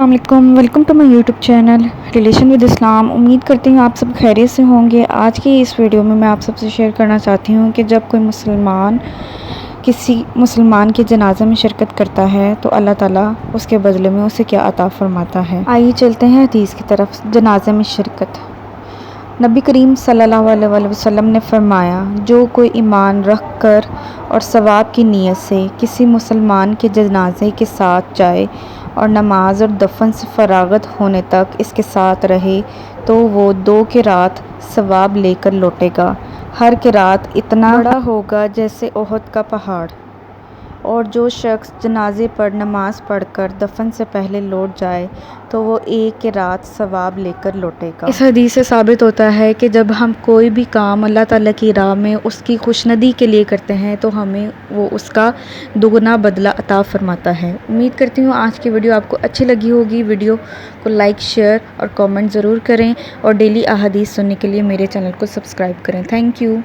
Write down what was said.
السلام علیکم، welcome to my YouTube channel relation with Islam. امید کرتی ہوں آپ سب خیریت سے ہوں گے۔ آج کی اس ویڈیو میں آپ سب سے شیئر کرنا چاہتی ہوں کہ جب کوئی مسلمان کسی مسلمان کے جنازے میں شرکت کرتا ہے تو اللہ تعالیٰ اس کے بدلے میں اسے کیا عطا فرماتا ہے۔ آئیے چلتے ہیں حدیث کی طرف۔ جنازے میں شرکت۔ نبی کریم صلی اللہ علیہ وسلم نے فرمایا، جو کوئی ایمان رکھ کر اور ثواب کی نیت سے کسی مسلمان کے جنازے کے ساتھ جائے اور نماز اور دفن سے فراغت ہونے تک اس کے ساتھ رہے تو وہ 2 قرات ثواب لے کر لوٹے گا۔ ہر قرات اتنا بڑا ہوگا جیسے احد کا پہاڑ۔ اور جو شخص جنازے پر نماز پڑھ کر دفن سے پہلے لوٹ جائے تو وہ 1 قرات ثواب لے کر لوٹے گا۔ اس حدیث سے ثابت ہوتا ہے کہ جب ہم کوئی بھی کام اللہ تعالیٰ کی راہ میں اس کی خوشندی کے لیے کرتے ہیں تو ہمیں وہ اس کا دوگنا بدلہ عطا فرماتا ہے۔ امید کرتی ہوں آج کی ویڈیو آپ کو اچھی لگی ہوگی۔ ویڈیو کو لائک، شیئر اور کامنٹ ضرور کریں اور ڈیلی احادیث سننے کے لیے میرے چینل کو سبسکرائب کریں۔ Thank you.